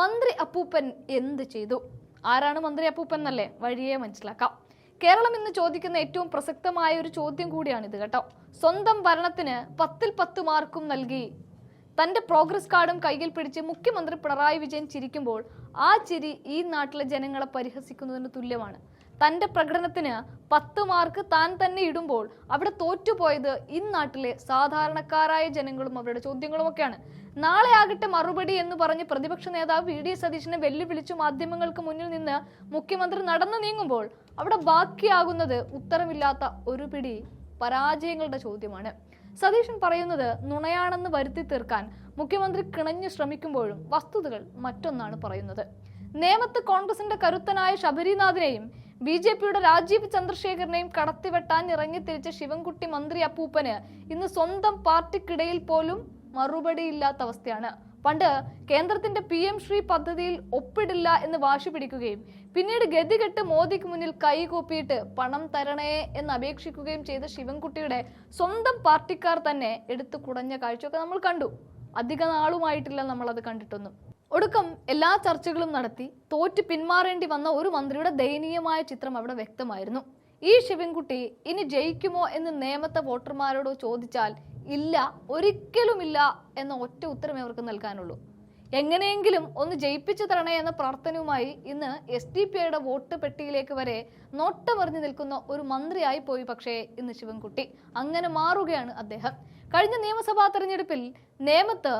മന്ത്രി അപ്പൂപ്പൻ എന്ത് ചെയ്തു? ആരാണ് മന്ത്രി അപ്പൂപ്പൻ എന്നല്ലേ വഴിയെ മനസ്സിലാക്കാം. കേരളം ഇന്ന് ചോദിക്കുന്ന ഏറ്റവും പ്രസക്തമായ ഒരു ചോദ്യം കൂടിയാണിത് കേട്ടോ. സ്വന്തം ഭരണത്തിന് 10-ൽ 10 മാർക്കും നൽകി തന്റെ പ്രോഗ്രസ് കാർഡും കയ്യിൽ പിടിച്ച് മുഖ്യമന്ത്രി പിണറായി വിജയൻ ചിരിക്കുമ്പോൾ ആ ചിരി ഈ നാട്ടിലെ ജനങ്ങളെ പരിഹസിക്കുന്നതിന് തുല്യമാണ്. തന്റെ പ്രകടനത്തിന് 10 മാർക്ക് താൻ തന്നെ ഇടുമ്പോൾ അവിടെ തോറ്റുപോയത് ഈ നാട്ടിലെ സാധാരണക്കാരായ ജനങ്ങളും അവരുടെ ചോദ്യങ്ങളുമൊക്കെയാണ്. നാളെ ആകട്ടെ മറുപടി എന്ന് പറഞ്ഞ് പ്രതിപക്ഷ നേതാവ് വി.ഡി. സതീശനെ വെല്ലുവിളിച്ചു മാധ്യമങ്ങൾക്ക് മുന്നിൽ നിന്ന് മുഖ്യമന്ത്രി നടന്നു നീങ്ങുമ്പോൾ അവിടെ ബാക്കിയാകുന്നത് ഉത്തരമില്ലാത്ത ഒരു പിടി പരാജയങ്ങളുടെ ചോദ്യമാണ്. സതീശൻ പറയുന്നത് നുണയാണെന്ന് വരുത്തി തീർക്കാൻ മുഖ്യമന്ത്രി കിണഞ്ഞു ശ്രമിക്കുമ്പോഴും വസ്തുതകൾ മറ്റൊന്നാണ് പറയുന്നത്. നേമത്ത് കോൺഗ്രസിന്റെ കരുത്തനായ ശബരിനാഥിനെയും ബി.ജെ.പിയുടെ രാജീവ് ചന്ദ്രശേഖരനെയും കടത്തിവെട്ടാൻ ഇറങ്ങിത്തിരിച്ച ശിവൻകുട്ടി മന്ത്രി അപ്പൂപ്പന് ഇന്ന് സ്വന്തം പാർട്ടിക്കിടയിൽ പോലും മറുപടിയില്ലാത്ത അവസ്ഥയാണ്. പണ്ട് കേന്ദ്രത്തിന്റെ PM ശ്രീ പദ്ധതിയിൽ ഒപ്പിടില്ല എന്ന് വാശി പിടിക്കുകയും പിന്നീട് ഗതികെട്ട് മോദിക്ക് മുന്നിൽ കൈകൂപ്പിയിട്ട് പണം തരണേ എന്ന് അപേക്ഷിക്കുകയും ചെയ്ത ശിവൻകുട്ടിയുടെ സ്വന്തം പാർട്ടിക്കാർ തന്നെ എടുത്തു കുടഞ്ഞ കാഴ്ചയൊക്കെ നമ്മൾ കണ്ടു. അധിക നാളുമായിട്ടില്ല നമ്മൾ അത് കണ്ടിട്ടൊന്നും. ഒടുക്കം എല്ലാ ചർച്ചകളും നടത്തി തോറ്റ് പിന്മാറേണ്ടി വന്ന ഒരു മന്ത്രിയുടെ ദയനീയമായ ചിത്രം അവിടെ വ്യക്തമായിരുന്നു. ഈ ശിവൻകുട്ടി ഇനി ജയിക്കുമോ എന്ന് നേമത്തെ വോട്ടർമാരോട് ചോദിച്ചാൽ ഇല്ല, ഒരിക്കലുമില്ല എന്ന ഒറ്റ ഉത്തരമേ അവർക്ക് നൽകാനുള്ളൂ. എങ്ങനെയെങ്കിലും ഒന്ന് ജയിപ്പിച്ചു തരണേ എന്ന പ്രാർത്ഥനയുമായി ഇന്ന് SDP-യുടെ വോട്ട് പെട്ടിയിലേക്ക് വരെ നോട്ടമറിഞ്ഞു നിൽക്കുന്ന ഒരു മന്ത്രിയായി പോയി. പക്ഷേ ഇന്ന് ശിവൻകുട്ടി അങ്ങനെ മാറുകയാണ് അദ്ദേഹം. കഴിഞ്ഞ നിയമസഭാ തെരഞ്ഞെടുപ്പിൽ നേമത്ത്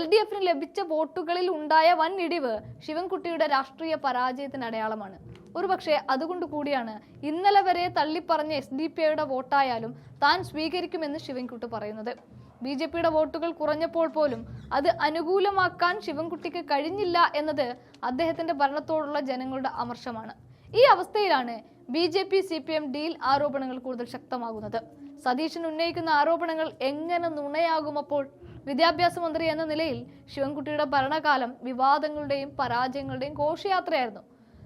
LDF-ന് ലഭിച്ച വോട്ടുകളിൽ ഉണ്ടായ വൻ ഇടിവ് ശിവൻകുട്ടിയുടെ രാഷ്ട്രീയ പരാജയത്തിന് അടയാളമാണ്. ഒരുപക്ഷെ അതുകൊണ്ട് കൂടിയാണ് ഇന്നലെ വരെ തള്ളിപ്പറഞ്ഞ SDP-യുടെ വോട്ടായാലും താൻ സ്വീകരിക്കുമെന്ന് ശിവൻകുട്ടി പറയുന്നത്. BJP-യുടെ വോട്ടുകൾ കുറഞ്ഞപ്പോൾ പോലും അത് അനുകൂലമാക്കാൻ ശിവൻകുട്ടിക്ക് കഴിഞ്ഞില്ല എന്നത് അദ്ദേഹത്തിന്റെ ഭരണത്തോടുള്ള ജനങ്ങളുടെ അമർഷമാണ്. ഈ അവസ്ഥയിലാണ് BJP-CPM ഡീൽ ആരോപണങ്ങൾ കൂടുതൽ ശക്തമാകുന്നത്. സതീശൻ ഉന്നയിക്കുന്ന ആരോപണങ്ങൾ എങ്ങനെ നുണയാകും? അപ്പോൾ വിദ്യാഭ്യാസ മന്ത്രി എന്ന നിലയിൽ ശിവൻകുട്ടിയുടെ ഭരണകാലം വിവാദങ്ങളുടെയും പരാജയങ്ങളുടെയും ഘോഷയാത്രയായിരുന്നു.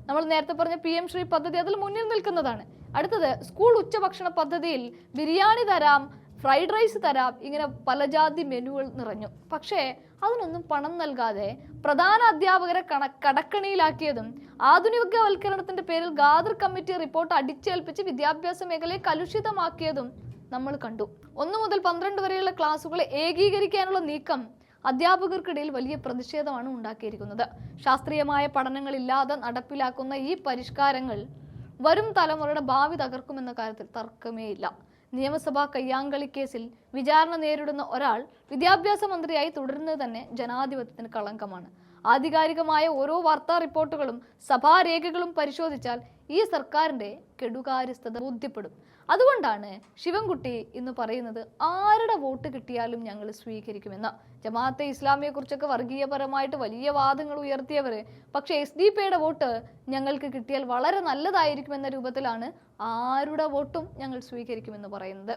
നമ്മൾ നേരത്തെ പറഞ്ഞ PM ശ്രീ പദ്ധതി അതിൽ മുന്നിൽ നിൽക്കുന്നതാണ്. അടുത്തത് സ്കൂൾ ഉച്ചഭക്ഷണ പദ്ധതിയിൽ ബിരിയാണി തരാം, ഫ്രൈഡ് റൈസ് തരാം, ഇങ്ങനെ പല ജാതി മെനുകൾ നിറഞ്ഞു. പക്ഷേ അതിനൊന്നും പണം നൽകാതെ പ്രധാന അധ്യാപകരെ കടക്കണിയിലാക്കിയതും ആധുനികവൽക്കരണത്തിന്റെ പേരിൽ ഖാദർ കമ്മിറ്റി റിപ്പോർട്ട് അടിച്ചേൽപ്പിച്ച് വിദ്യാഭ്യാസ മേഖലയെ കലുഷിതമാക്കിയതും നമ്മൾ കണ്ടു. 1 മുതൽ 12 വരെയുള്ള ക്ലാസുകളെ ഏകീകരിക്കാനുള്ള നീക്കം അധ്യാപകർക്കിടയിൽ വലിയ പ്രതിഷേധമാണ് ഉണ്ടാക്കിയിരിക്കുന്നത്. ശാസ്ത്രീയമായ പഠനങ്ങളില്ലാതെ നടപ്പിലാക്കുന്ന ഈ പരിഷ്കാരങ്ങൾ വരും തലമുറയുടെ ഭാവി തകർക്കുമെന്ന കാര്യത്തിൽ തർക്കമേയില്ല. നിയമസഭാ കയ്യാങ്കളി കേസിൽ വിചാരണ നേരിടുന്ന ഒരാൾ വിദ്യാഭ്യാസ മന്ത്രിയായി തുടരുന്നത് തന്നെ ജനാധിപത്യത്തിന് കളങ്കമാണ്. ആധികാരികമായ ഓരോ വാർത്താ റിപ്പോർട്ടുകളും സഭാരേഖകളും പരിശോധിച്ചാൽ ഈ സർക്കാരിന്റെ കെടുകാര്യസ്ഥത ബോധ്യപ്പെടും. അതുകൊണ്ടാണ് ശിവൻകുട്ടി ഇന്ന് പറയുന്നത് ആരുടെ വോട്ട് കിട്ടിയാലും ഞങ്ങൾ സ്വീകരിക്കുമെന്ന്. ജമാഅത്തെ ഇസ്ലാമിയെ കുറിച്ചൊക്കെ വർഗീയപരമായിട്ട് വലിയ വാദങ്ങൾ ഉയർത്തിയവര് പക്ഷേ SDP-യുടെ വോട്ട് ഞങ്ങൾക്ക് കിട്ടിയാൽ വളരെ നല്ലതായിരിക്കുമെന്ന രൂപത്തിലാണ് ആരുടെ വോട്ടും ഞങ്ങൾ സ്വീകരിക്കുമെന്ന് പറയുന്നത്.